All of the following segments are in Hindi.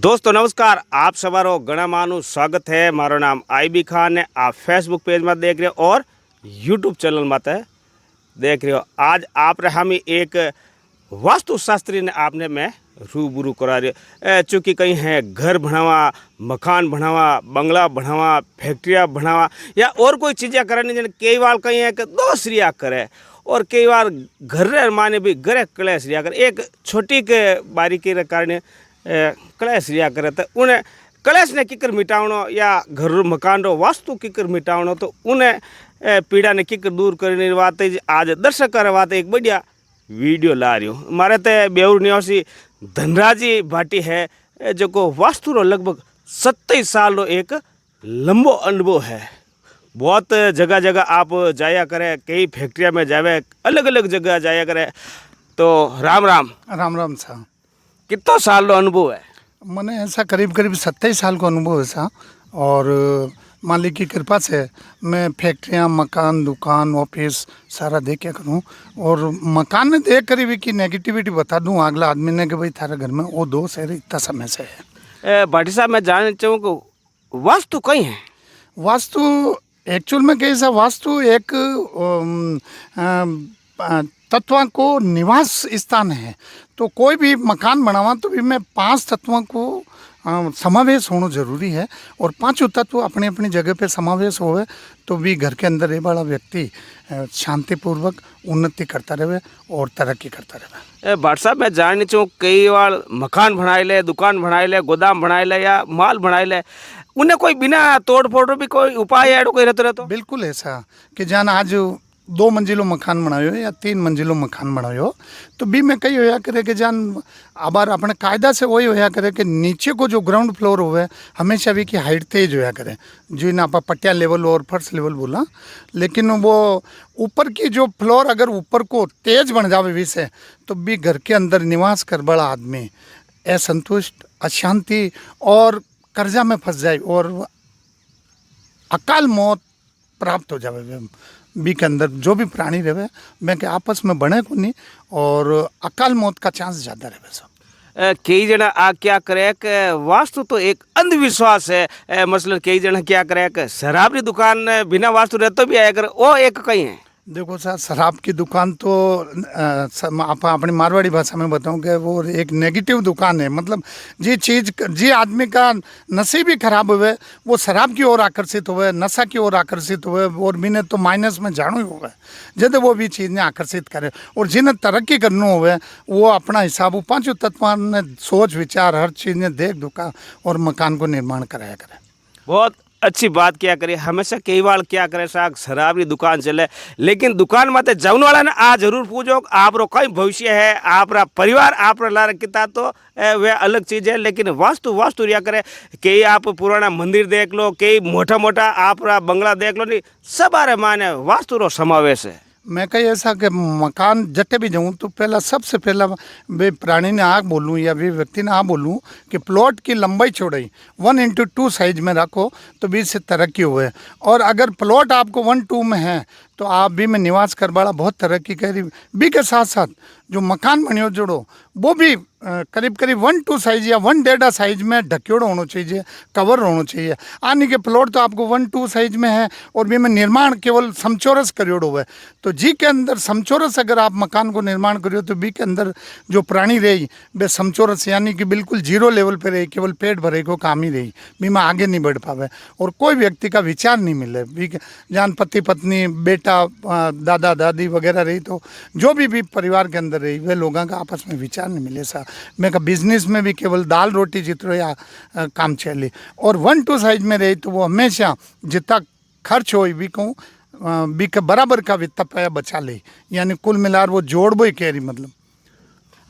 दोस्तों नमस्कार, आप सवारो घना मानु स्वागत है। मारो नाम आईबी खान ने आप फेसबुक पेज में देख रहे हो और यूट्यूब चैनल में देख रहे हो। आज आप हम एक वास्तुशास्त्री ने आपने मैं रूबरू करा रहे, चूँकि कहीं है घर बनावा, मकान बनावा, बंगला बनावा, फैक्ट्रिया बनावा या और कोई चीज़ें करनी जन कई बार कहीं है कि दोसरिया करे और कई बार घर माने भी घरे कलेश रिया करे। एक छोटी के बारीकी के कारण कलेश रिया करे तो उन्हें कलेश ने किकर मिटावनो या घर मकान रो वास्तु किकर मिटावनो तो उन्हें पीड़ा ने किकर दूर करने बात आज दर्शक कर बात एक बढ़िया वीडियो ला रही हूँ। मारे तो बेउर निवासी धनराजी भाटी है जो को वास्तु रो लगभग 27 साल रो एक लंबो अनुभव है। बहुत जगह जगह आप जाया करें, कई फैक्ट्रिया में जावे, अलग अलग जगह जाया करें। तो राम राम। राम राम सा। कितना साल रो अनुभव है? मैंने ऐसा करीब 27 साल का अनुभव है सा। और मालिक की कृपा से मैं फैक्ट्रियाँ, मकान, दुकान, ऑफिस सारा देख करूँ। और मकान में देख कर भी की नेगेटिविटी बता दूँ अगला आदमी ने कि भाई थारे घर में वो दोष है इतना समय से है। भाटी साहब मैं जानना चाहूँ कि वास्तु कहीं है? वास्तु एक्चुअल में कैसा, वास्तु एक तत्वों को निवास स्थान है। तो कोई भी मकान बनावा तो भी में 5 तत्वों को समावेश होना जरूरी है और 5 तत्व अपनी अपनी जगह पे समावेश होवे तो भी घर के अंदर ये वाला व्यक्ति शांतिपूर्वक उन्नति करता रहे और तरक्की करता रहे। भाटी साहब मैं जानना चाहूँ कई बार मकान बनाए ले, दुकान बनाए ले, गोदाम बनाए ले या माल बनाए ले, उन्हें कोई बिना तोड़ फोड़ भी कोई उपाय है कोई रहते रहते? बिल्कुल ऐसा कि जान आज 2 मंजिलों मकान बनायो या 3 मंजिलों मकान बनायो तो भी में कई होया करे कि जान आबार अपने कायदा से वही होया करे कि नीचे को जो ग्राउंड फ्लोर होवे हमेशा भी की हाइट तेज होया करे, जो ना आप पट्टिया लेवल और फर्श लेवल बोला। लेकिन वो ऊपर की जो फ्लोर अगर ऊपर को तेज बन जावे विषय तो भी घर के अंदर निवास कर बड़ा आदमी असंतुष्ट, अशांति और कर्जा में फंस जाए और अकाल मौत प्राप्त हो जावे। बी के अंदर जो भी प्राणी रहे मैं के आपस में बने को नहीं और अकाल मौत का चांस ज़्यादा रहे सब। कई जना आ क्या करे कि वास्तु तो एक अंधविश्वास है। मसलन कई जना क्या करे कि शराब की दुकान बिना वास्तु रहते भी आया करे, वो एक कहीं है? देखो सर, शराब की दुकान तो आप अपनी मारवाड़ी भाषा में बताऊं कि वो एक नेगेटिव दुकान है। मतलब जी चीज़ जी आदमी का नसीब ही खराब हुए वो शराब की ओर आकर्षित हुए, नशा की ओर आकर्षित हुए और बिने तो माइनस में जानो ही हुआ जब वो भी चीज़ ने आकर्षित करे। और जिन्हें तरक्की करना हुए वो अपना हिसाब वो 5 तत्वान ने सोच विचार हर चीज़ ने देख दुका और मकान को निर्माण कराया करे। बहुत अच्छी बात क्या करे। हमेशा कई बार क्या करे साग शराब की दुकान चले, लेकिन दुकान में जाने वाला ने आ जरूर पूछो आप रो कई भविष्य है, आप परिवार आप ला रखता तो वे अलग चीज़ है। लेकिन वास्तु वास्तु रिया करे, कई आप पुराना मंदिर देख लो, कई मोटा मोटा आप बंगला देख लो, नहीं सब आरे माने वास्तु रो समावेश है। मैं कहीं ऐसा कि मकान जटे भी जाऊँ तो पहला सबसे पहला वे प्राणी ने आग बोलूँ या वे व्यक्ति ने आ बोलूँ कि प्लॉट की लंबाई चौड़ाई 1:2 साइज में रखो तो भी इससे तरक्की हुए। और अगर प्लॉट आपको 1:2 में है तो आप भी में निवास कर बड़ा बहुत तरक्की करी। बी के साथ साथ जो मकान बनियो जोड़ो वो भी करीब करीब 1:2 साइज या 1:1.5 साइज में ढक्योड़ो होना चाहिए, कवर होना चाहिए। आने के प्लॉट तो आपको 1:2 साइज में है और भी में निर्माण केवल समचौरस करियोड़ो है। तो जी के अंदर समचौरस अगर आप मकान को निर्माण करियो तो बी के अंदर जो प्राणी रही वे समचौरस यानी कि बिल्कुल 0 लेवल पे रही, केवल पेट भरे को काम ही रही, बी में आगे नहीं बढ़ पावे और कोई व्यक्ति का विचार नहीं मिले। बी जान पति पत्नी बेटा दादा दादी वगैरह रही तो जो भी परिवार के अंदर रही वे लोगों का आपस में विचार नहीं मिले सा। मैं का बिजनेस में भी केवल दाल रोटी जितरो या काम चली और 1:2 साइज में रही तो वो हमेशा जितना खर्च हो भी कहूँ बी का बराबर का वित्त पाया बचा ले, यानी कुल मिलार वो जोड़ बोई कह रही। मतलब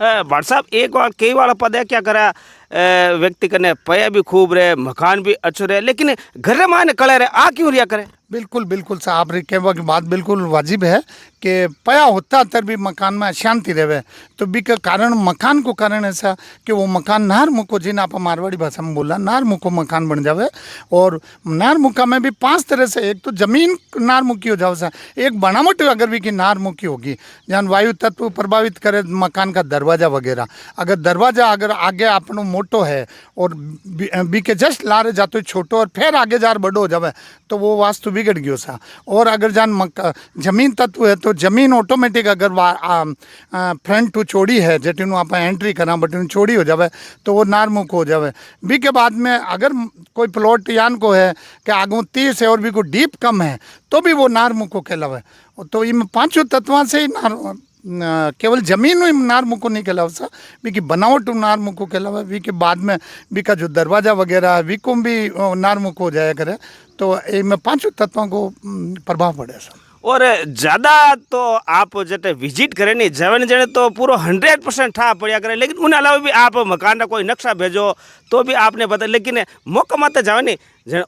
भाटी साहब एक बार कई बार पद है क्या करा व्यक्ति कने पया भी खूब रहे, मकान भी अच्छो रहे, लेकिन घर माने कले रहे, आ क्यों रिया करे? बिल्कुल बिल्कुल साहब आपरी कहवा की बात बिल्कुल वाजिब है कि पया होता तर भी मकान में अशांति रहे तो बी के कारण मकान को कारण ऐसा कि वो मकान नार मुको जिन आप मारवाड़ी भाषा में बोला नार मुको मकान बन जावे। और नार मुका में भी 5 तरह से, एक तो जमीन नार मुकी हो जावे सा, एक बनावट अगर भी की नार मुकी होगी जहाँ वायु तत्व प्रभावित करे मकान का दरवाजा वगैरह, अगर दरवाजा अगर आगे अपनो मोटो है और बी के जस्ट लारे जातो छोटो और फिर आगे जार बड़ो हो जावे तो वो वास्तु बिगड़ गयो सा। और अगर जान जमीन तत्व है तो जमीन ऑटोमेटिक अगर फ्रंट टू चौड़ी है जटिन आप एंट्री करा बटिन चौड़ी हो जावे तो वो नारमुख हो जावे। बी के बाद में अगर कोई प्लॉट यान को है कि आगू 30 है और भी को डीप कम है तो भी वो नारमुख को कहलावे। तो इन 5 तत्वों से ही केवल जमीन में नार मुको नहीं कहलाव सा, बी की बनावट नार मुको कहलावे। बी के बाद में बी का जो दरवाजा वगैरह है वी को भी नार मुको हो जाया करे तो इनमें 5 तत्वों को प्रभाव पड़े सा। और ज़्यादा तो आप जटे विजिट करें नहीं जवन जने तो पूरा 100% ठा पड़ा करें, लेकिन उन अलावा भी आप मकान का कोई नक्शा भेजो तो भी आपने बता, लेकिन मौका मत जावे नहीं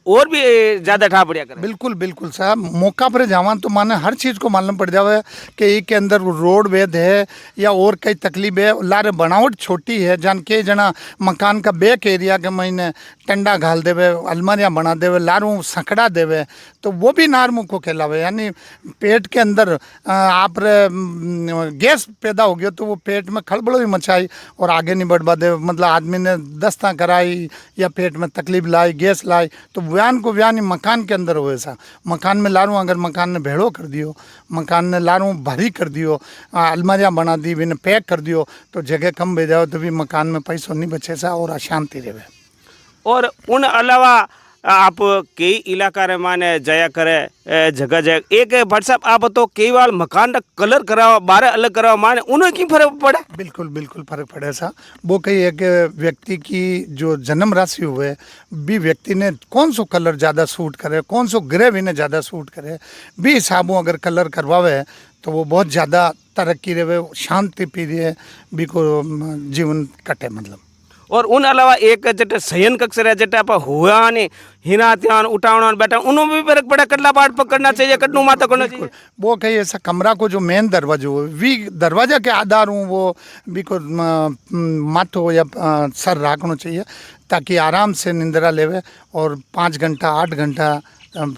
और भी ज़्यादा ठा पड़ा करें। बिल्कुल बिल्कुल साहब मौका पर जावा तो माने हर चीज़ को मालूम पड़ जावे कि एक के अंदर रोड वेद है या और कई तकलीफ है, लारे बनावट छोटी है जान के जना मकान का बैक एरिया के महीने टंडा घाल देवे, अलमारियाँ बना देवे, लारू सकड़ा देवे तो वो भी नारमुख को कहलावे। यानी पेट के अंदर आप गैस पैदा हो गया तो वो पेट में खलबलो ही मचाई और आगे नहीं बढ़वा दे, मतलब आदमी ने दस्ता कराई या पेट में तकलीफ लाई गैस लाई तो व्यान को व्यान ही मकान के अंदर हो ऐसा। मकान में लारूं अगर मकान ने भेड़ो कर दियो, मकान ने लारूं भारी कर दियो, अलमारियाँ बना दी इन्हें पैक कर दियो तो जगह कम भेजाओ तो भी मकान में पैसों नहीं बचे सा और अशांति रहे। और उन अलावा आप कई इलाका रे माने जाया करे जगह जगह एक भट्ट साहब आप तो कई बार मकान का कलर कराओ बारह अलग कराओ माने उन्हें क्यों फर्क पड़े? बिल्कुल बिल्कुल फर्क पड़े सा। वो कही है कि व्यक्ति की जो जन्म राशि हुए भी व्यक्ति ने कौन सो कलर ज़्यादा सूट करे, कौन सो ग्रह भी ने ज़्यादा सूट करे, भी हिसाबों अगर कलर करवावे तो वो बहुत ज़्यादा तरक्की रहे, शांति पी रहे भी को जीवन कटे मतलब। और उन अलावा एक जटे शयन कक्ष रहे जटे आप हुआ नहीं हिना त्यान उठावना बैठा उन्होंने भी फर्क पड़ा कटला बाट पकड़ना चाहिए कटनू माता करना चाहिए। वो कहीं ऐसा कमरा को जो मेन दरवाजा हो वी दरवाजा के आधार हूँ वो भी को माथो या सर रखना चाहिए ताकि आराम से निंद्रा लेवे और 5 घंटा 8 घंटा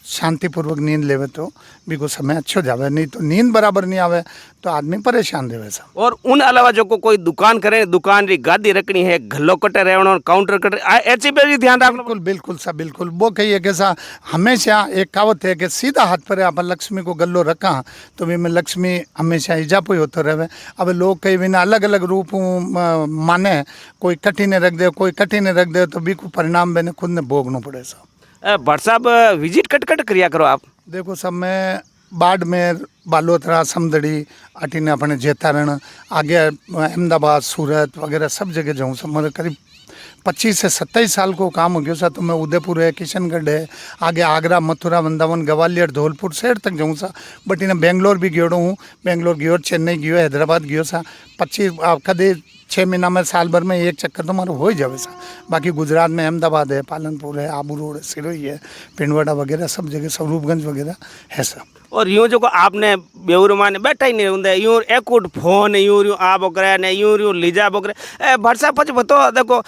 शांतिपूर्वक नींद लेवे तो भी को समय अच्छो जावे, नहीं तो नींद बराबर नहीं आवे तो आदमी परेशान रहे सा। और उन अलावा जो कोई दुकान करे दुकान री गादी रखनी है घल्लो कटे रहना काउंटर कटे ऐसी पे भी ध्यान रखना। बिल्कुल बिल्कुल सा बिल्कुल वो कहिए कि सा हमेशा एक कहावत है कि सीधा हाथ पर आप लक्ष्मी को गल्लो रखा तो भी में लक्ष्मी हमेशा इजापो होते रहे। अब लोग कई बिना अलग अलग रूप माने, कोई कठिन रख दे कोई कठिन रख दे तो भी को परिणाम मैंने खुद ने भोगना पड़े सा। भट्ट साहब विजिट कट कट करिया करो आप। देखो सब मैं बाड़मेर बालोतरा समदड़ी अटीने अपने जेतारण आगे अहमदाबाद सूरत वगैरह सब जगह जाऊँ सब मेरे करीब 25 से 27 साल को काम हो गया सा। तो मैं उदयपुर है किशनगढ़ है आगे आगरा मथुरा वृंदावन ग्वालियर धौलपुर शहर तक जाऊँ सा। बट इन्हें बेंगलोर भी गयो हूँ, बेंगलोर गयो चेन्नई गयो हैदराबाद गयो सा। 25 कदे 6 महीना में साल भर में एक चक्कर तो मारो हो ही जावे सा। बाकी गुजरात में अहमदाबाद है पालनपुर है आबू रोड है सिरोही है पिंडवाड़ा वगैरह सब जगह स्वरूपगंज वगैरह है सब। और यूँ जो आपने बेउर माने बैठा ही नहीं होंगे यूँ एक फोन यूँ यूँ आ बोकरे ने यूँ यूँ लीजा बोकरे भट्ट साहब पच बतो देखो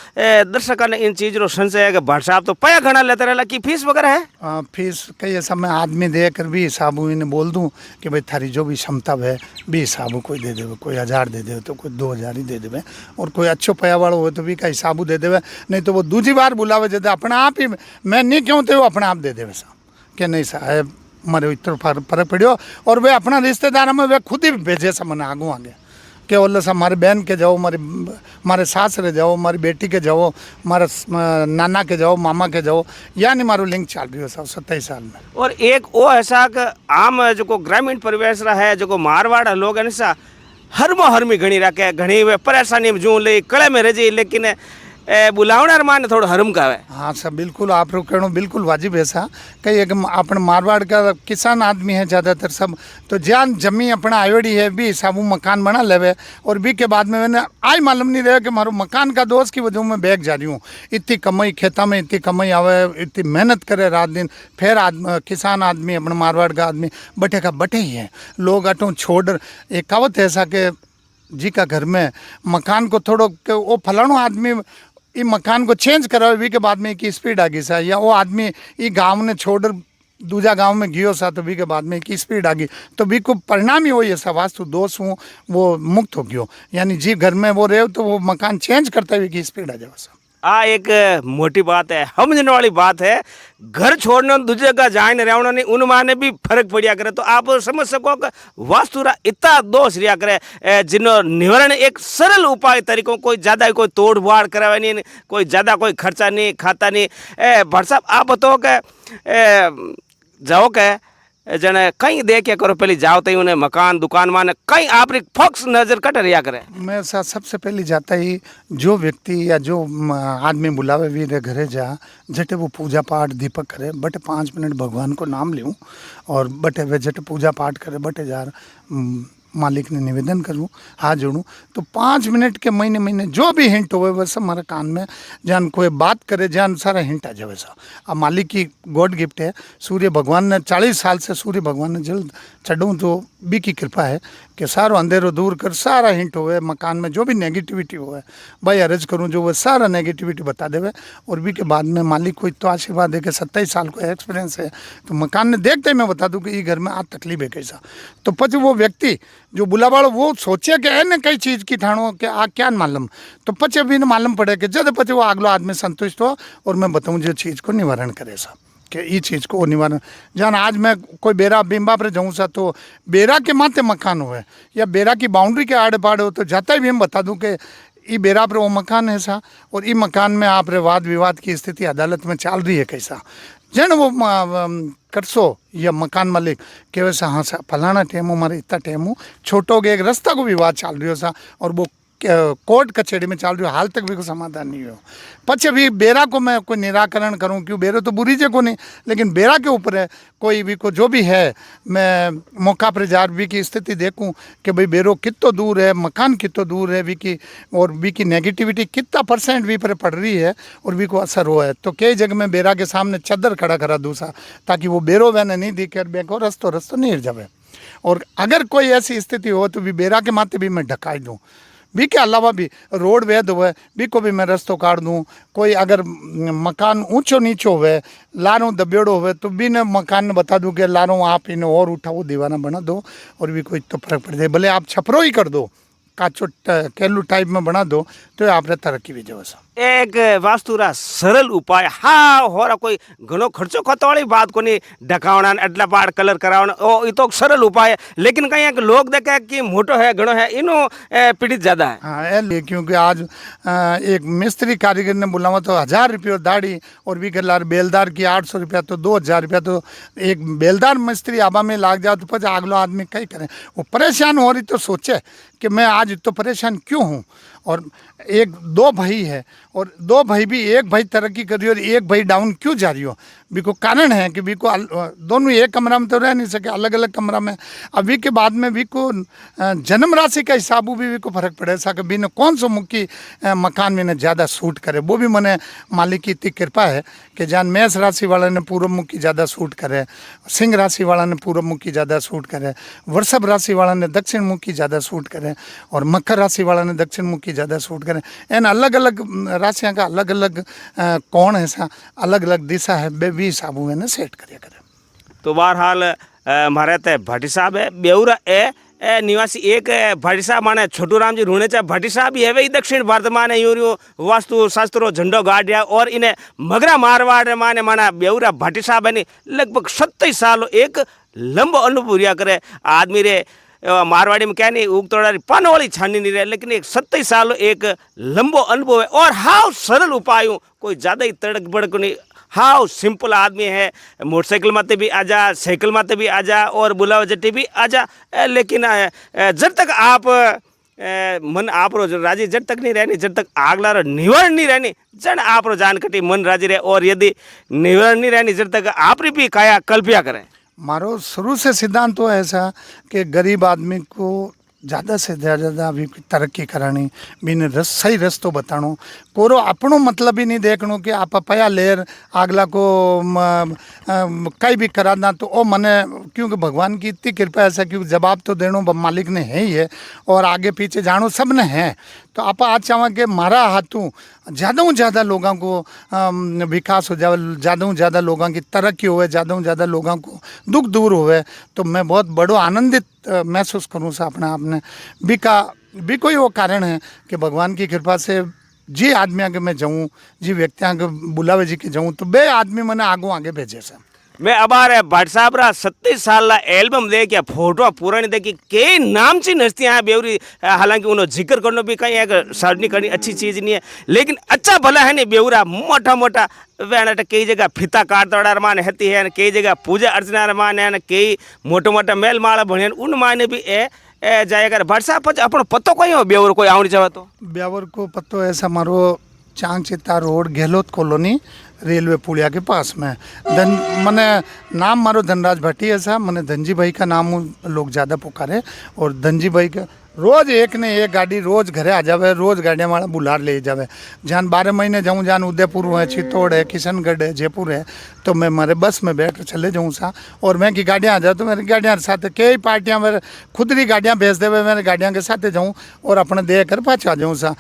दर्शक ने इन चीज़ रो संशय है कि भट्ट साहब तो पया घना लेते रहे कि फीस वगैरह है। फीस कई ऐसा मैं आदमी दे कर भी हिसाब इन्हें बोल दूँ कि भाई थारी जो भी क्षमता है भी हिसाब कोई दे दे, कोई 1000 दे दे तो कोई 2000 ही दे दे और कोई अच्छो पया वाला हो तो भी का हिसाब दे दे, नहीं तो वो दूसरी बार बुलावे जैसे अपने आप ही मैं नहीं क्यों थे वो अपने आप दे दे सा कि नहीं साहब मारे इतना फर्क पड़ो। और वे अपना रिश्तेदार में वे खुद ही भेजे सा मैंने आगू आगे कि बोले सा मारे बहन के जाओ मारे सास रे जाओ मारी बेटी के जाओ मारे नाना के जाओ मामा के जाओ, यानी मारो लिंक चल रही हो सब 27 साल में। और एक वो ऐसा कि आम जो को ग्रामीण परिवेश रहा है जो को मारवाड़ लोग है सा हरमी घनी रखे घनी वे परेशानी में जूँ ले कड़े में रह जाए, लेकिन बुलावणार माने थोड़ा हरम का है। हाँ सर बिल्कुल आप लोग कहना बिल्कुल वाजिब है सा कई एक अपन मारवाड़ का किसान आदमी है ज़्यादातर सब तो जान जमी अपना आयोडी है भी साबू मकान बना लेवे और भी के बाद में मैंने आई मालूम नहीं रहा कि मारो मकान का दोस्त की वजह में बैग जा रही हूँ। इतनी कमाई खेता में इतनी कमाई आवे इतनी मेहनत करे रात दिन फिर किसान आदमी अपने मारवाड़ का आदमी बटे का बटे ही है लोग अटो छोड़ एक कहावत है ऐसा कि जी का घर में मकान को थोड़ो वो फलाणो आदमी ये मकान को चेंज करावे भी के बाद में की स्पीड आ गई सा या वो आदमी ये गांव ने छोड़ दूजा गांव में गयो सा तो भी के बाद में की स्पीड आ गई तो भी को परिणाम ही हो ये सा वास्तु दोष हूँ वो मुक्त हो गयो यानी जी घर में वो रहे तो वो मकान चेंज करते हुए की स्पीड आ जाए सा। आ एक मोटी बात है समझने वाली बात है। घर छोड़ने दूसरी जगह जाने रहना नहीं उनमें भी फर्क पड़िया करे तो आप समझ सको कि वास्तुरा इतना दोष रिया करे जिनो निवारण एक सरल उपाय तरीकों कोई ज़्यादा कोई तोड़ फाड़ करावे नहीं कोई ज़्यादा कोई खर्चा नहीं खाता नहीं। भट्ट साहब आप बताओ कि जाओ के जने कहीं देखे करो पहले जाओ तो उन्हें मकान दुकान माने कहीं आप फक्स नजर कट रिया करे। मैं सबसे पहले जाता ही जो व्यक्ति या जो आदमी बुलावे वीर घरे जा जटे वो पूजा पाठ दीपक करे बटे 5 मिनट भगवान को नाम लूँ और बटे वे जटे पूजा पाठ करे बटे जार मालिक ने निवेदन करूँ हाथ जोड़ूँ तो 5 मिनट के महीने महीने जो भी हिंट होवे वह सब हमारे कान में जान कोई बात करे जान सारा हिंट आ जाए सा। अब मालिक की गॉड गिफ्ट है सूर्य भगवान ने 40 साल से सूर्य भगवान ने जल चढ़ूँ तो भी की कृपा है कि सारो अंधेरो दूर कर सारा हिंट होवे मकान में जो भी नेगेटिविटी होवे भाई अर्ज करूँ जो वो सारा नेगेटिविटी बता देवे और भी के बाद में मालिक को तो आशीर्वाद दे के 27 साल को एक्सपीरियंस है तो मकान ने देखते ही मैं बता दूँ कि ये घर में आज तकलीफ है कैसा तो पच वो व्यक्ति जो बुलावाड़ो वो सोचे कि है ना कई चीज़ की ठाणो कि आ क्या मालूम तो पच अभी मालूम पड़े कि जब पच वो अगलो आदमी संतुष्ट हो और मैं बताऊँ जो चीज़ को निवारण करे साहब कि ये चीज़ को निवारण जान आज मैं कोई बेरा बिंबा पर जाऊँ सा तो बेरा के माथे मकान हुए या बेरा की बाउंड्री के आड़े पाड़े हो तो जाता ही भी हम बता दूँ कि ये बेरा पर वो मकान है सा और ये मकान में आप रे वाद विवाद की स्थिति अदालत में चल रही है कैसा जन वो करसो या मकान मालिक के वैसा हाँ सा फलाना टेम हमारे इतना टेम हूँ छोटो के एक रास्ता को विवाद चल रही हो सा और वो कोर्ट कचहरी में चल रही हो हाल तक भी कोई समाधान नहीं हो पचे भी बेरा को मैं कोई निराकरण करूं क्यों बेरो तो बुरी जगह नहीं लेकिन बेरा के ऊपर है कोई भी को जो भी है मैं मौका पर जार भी की स्थिति देखूं कि भाई बेरो कितो दूर है मकान कितो दूर है भी की और भी की नेगेटिविटी कितना % भी पर पड़ रही है और भी को असर हुआ है तो कई जगह में बेरा के सामने चद्दर खड़ा करा दूसरा ताकि वो बेरो वैने नहीं दिखे और बेको रस्तो नहीं हिर जावे और अगर कोई ऐसी स्थिति हो तो भी बेरा के माथे भी मैं ढकाई दूँ भी के अलावा भी रोड वैध हुए भी को भी मैं रस्तो काट दूँ कोई अगर मकान ऊंचो नीचो हुए लारो दबेड़ो हुए तो भी ने मकान ने बता दूँ कि लारो आप इन्हें और उठाओ दीवाना बना दो और भी कोई तो फर्क पड़ जाए भले आप छपरो ही कर दो काचो केलू टाइप में बना दो तो आप तरक्की भी जाओ एक वास्तुरा सरल उपाय हाँ हो रहा कोई घणो खर्चो खतो वाली बात को नहीं ढकावना एटला पाड़ कलर करावना ओ ये तो सरल उपाय है लेकिन कहीं एक लोग देखे कि मोटो है घणो है इनो पीड़ित ज्यादा है। हाँ क्योंकि आज एक मिस्त्री कारीगर ने बुलावा तो 1000 रुपये दाढ़ी और भी कर बेलदार की 800 रुपया तो 2000 रुपया तो एक बेलदार मिस्त्री आबा में लाग जाए तो पच अगलो आदमी कहीं करे वो परेशान हो रही तो सोचे कि मैं आज तो परेशान क्यों हूँ और एक 2 भाई है और 2 भाई भी एक भाई तरक्की कर रही है और एक भाई डाउन क्यों जा रही हो बिको कारण है कि बिको दोनों एक कमरा में तो रह नहीं सके अलग अलग कमरा में अभी के बाद में भी को जन्म राशि का हिसाब भी को फर्क पड़े सा कि ने कौन सा मुखी मकान में ज़्यादा सूट करे वो भी मैंने मालिक की इतनी कृपा है कि जान मेष राशि वाला ने पूर्व मुखी ज़्यादा सूट करे सिंह राशि वाला ने पूर्व मुखी ज़्यादा सूट करे वृषभ राशि वाला ने दक्षिण मुखी ज़्यादा सूट करे और मकर राशि वाला ने दक्षिण मुखी ज़्यादा सूट करें एन अलग अलग राशियाँ का अलग अलग कौन है सा अलग अलग दिशा है बे भी हिसाब ने सेट करिए करें। तो बहरहाल हमारे ते भट्टी साहब है बेउरा ए निवासी एक भट्टी साहब माने छोटू राम जी रूणे चा भट्टी साहब भी है वही दक्षिण भारत माने यूरियो वास्तु शास्त्रों झंडो गाड़िया और इन्हें मगरा मारवाड़ माने माना बेउरा भट्टी साहब है लगभग 27 साल एक लंबो अनुभव रिया करे आदमी रे मारवाड़ी में क्या नहीं उग तोड़ा पान वाली छानी नहीं रहे लेकिन एक 27 साल एक लंबो अनुभव है और हाउ सरल उपायों कोई ज़्यादा ही तड़क भड़क नहीं हाउ सिंपल आदमी है मोटरसाइकिल माते भी आ जा साइकिल माते भी आ जा और बुलावा जट्टी भी आ जा लेकिन जब तक आप मन आपरो जो राजी जब तक नहीं रहनी, जब तक आगला रो निवरण नहीं रहनी, जन आपरो जान कटी मन राजी रहे। और यदि निवरण नहीं रहनी, जब तक आपरी भी काया कल्पिया करें। मारो शुरू से सिद्धांत तो ऐसा कि गरीब आदमी को ज़्यादा से ज़्यादा अभी तरक्की करानी, बिन सही रस्तो बताणो, कोरो अपनो मतलब ही नहीं देखनो कि आप पया लेर आगला को कई भी कराना। तो ओ मने क्योंकि भगवान की इतनी कृपा ऐसा, क्योंकि जवाब तो देनो मालिक ने है ही है और आगे पीछे जानो सब ने है। तो आप आज चाहें कि मारा हाथों ज़्यादा से ज़्यादा लोगों को विकास हो जाए, ज़्यादा से ज़्यादा लोगों की तरक्की होवे, ज़्यादा से ज़्यादा लोगों को दुख दूर होवे, तो मैं बहुत बड़ो आनंदित महसूस करूँ सा अपने आप ने भी कोई वो कारण है कि भगवान की कृपा से जी आदमी आगे मैं जाऊँ, जी व्यक्ति आगे बुलावे जी के जाऊँ, तो बे आदमी मैंने आगे भेजे से। मैं अबार भट्ट साहब रा 37 साल ला एल्बम देखिया, फोटो पुरानी देखी, के नाम ची नस्तियाँ हैं बेवरी। हालांकि उन्होंने जिक्र करना भी कहीं है, सार्वजनिक करनी अच्छी चीज़ नहीं है, लेकिन अच्छा भला है नहीं बेवरा मोटा मोटा वह कई जगह फिता काटता मान रहती है, कई जगह पूजा अर्चना मान है, कई मोटा मोटा मेल माला बने उन माने भी जाएगा। भट्ट साहब अपनो पत्तो कोई हो बेवर कोई आवड़ी चाहे तो? ब्यावर को पत्तो ऐसा मारो चांगचिता रोड गहलोत कॉलोनी रेलवे पुलिया के पास में। मने नाम मारो धनराज भट्टी ऐसा, मने धनजी भाई का नाम लोग ज़्यादा पुकारे। और धनजी भाई का रोज़ एक ने एक गाड़ी रोज़ घरे आ जावे, रोज़ गाड़ियाँ वाला बुलार ले जावे। जान 12 महीने जाऊँ, जान उदयपुर है, चित्तौड़ है, किशनगढ़ है, जयपुर है, तो मैं मारे बस में बैठ चले जाऊँ सा। और मैं की गाड़ियाँ आ जाए तो मेरी गाड़ियाँ साथ कई पार्टियाँ मेरे खुद ही गाड़ियाँ भेज देवे, मेरे गाड़ियाँ के साथ जाऊँ और अपने दे कर पाँच आ जाऊँ सा।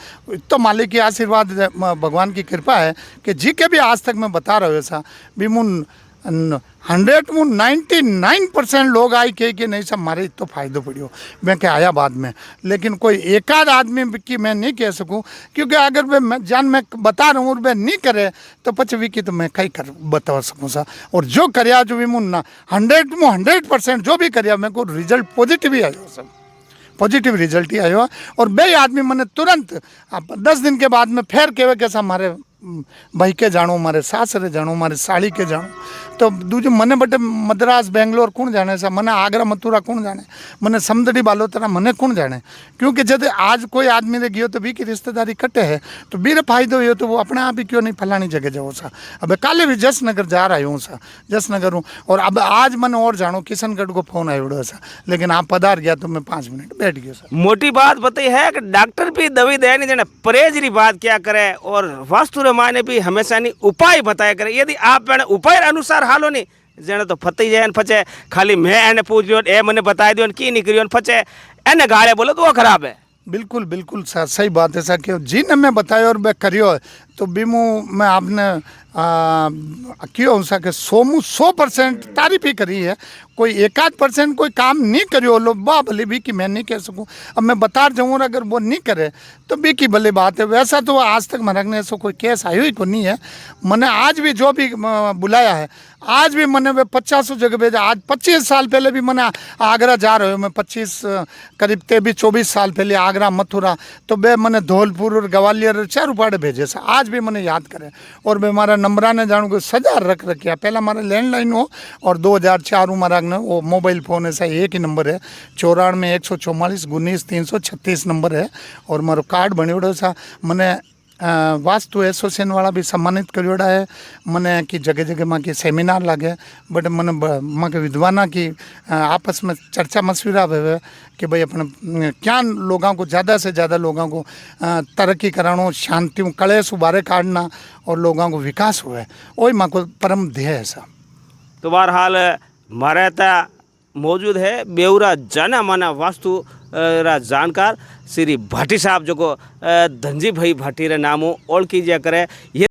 तो मालिक की आशीर्वाद, भगवान की कृपा है कि जी के भी आज तक मैं बता रहा हूँ सा भी मुन 99% लोग आई के नहीं सब मारे तो फायदो पड़ियो मैं क्या आया बाद में। लेकिन कोई एकाध आदमी की मैं नहीं कह सकूं, क्योंकि अगर मैं बता रहा हूँ और मैं नहीं करे तो पचवी की तो मैं कहीं कर बता सकूँ सा। और जो करया जो भी मुन्ना 100% जो भी करया मेरे को रिजल्ट पॉजिटिव ही आयो, सब पॉजिटिव रिजल्ट ही आयो। और बे आदमी मैंने तुरंत 10 दिन के बाद में फिर कहे कैसा हमारे भाई के जानो, मारे सासरे जानो, मारे साड़ी के जानो। तो दूजे मने बटे मद्रास बेंगलोर कौन जाने सा, मने आगरा मथुरा कौन जाने, मने समदड़ी बालोतरा मने कौन जाने। क्योंकि जब आज कोई आदमी ने गयो तो भी की रिश्तेदारी कटे है तो बीरे फायदो हो तो वो अपने आप ही क्यों नहीं फलानी जगह जाओ सा। अब काले भी जसनगर जा रहा हूँ सा, जसनगर हूँ। और अब आज मैंने और जानो किशनगढ़ को फोन आयो सा, लेकिन आप पधार गया तो मैं 5 मिनट बैठ गया सर। मोटी बात बताई है कि डॉक्टर भी दवाई दे नहीं देना, परहेज की बात क्या करे और वास्तु माने भी हमेशा नहीं उपाय बताया करे। यदि आप उपाय अनुसार हालो नहीं जेने तो फते जाए फचे, खाली मैं एने पूछ लियो ए मैंने बता दियो की नहीं करियो फचे एने गाले बोलो तो वो खराब है। बिल्कुल बिल्कुल सर, सही बात है सर। क्यों जी ने मैं बताया और मैं करियो तो बीमू मैं आपने क्यों सा के 100% तारीफ ही करी है। कोई 1-8% कोई काम नहीं करियो लो बा भले भी कि मैं नहीं कह सकूं। अब मैं बता जाऊँ और अगर वो नहीं करे तो भी की भले बात है। वैसा तो आज तक मरने ऐसा कोई केस आयो ही को नहीं है। मैंने आज भी जो भी बुलाया है, आज भी मैंने वे 50 जगह भेजा। आज 25 साल पहले भी मैंने आगरा जा रहे हो, मैं 25 करीब 23-24 साल पहले आगरा मथुरा तो बे मैंने धौलपुर और ग्वालियर 4 उपाड़े भेजे से आज भी मैंने याद करे। और मैं हमारा नंबरा ने जानू को सजा रख रखिया। पहला हमारा लैंडलाइन हो और 2004 हमारा वो मोबाइल फ़ोन ऐसा एक ही नंबर है 94-144-19-336 नंबर है। और मारो कार्ड बनियोड़ो सा मैंने वास्तु एसोसिएशन वाला भी सम्मानित करियोड़ा है मैंने कि जगह जगह माँ की सेमिनार लगे। बट मैंने माँ के विद्वाना की आपस में चर्चा मशविरा हुए कि भाई अपने क्या लोगों को ज़्यादा से ज़्यादा लोगों को तरक्की करानो, शांति कलेश उबारे काटना और लोगों को विकास हुए, वही माँ को परम ध्येय है सा। तो बहरहाल मारे मौजूद है बेउरा जाना माना वास्तु रा जानकार श्री भाटी साहब जो को धनजी भाई भाटी रे नामों ओळखी जे करे। ये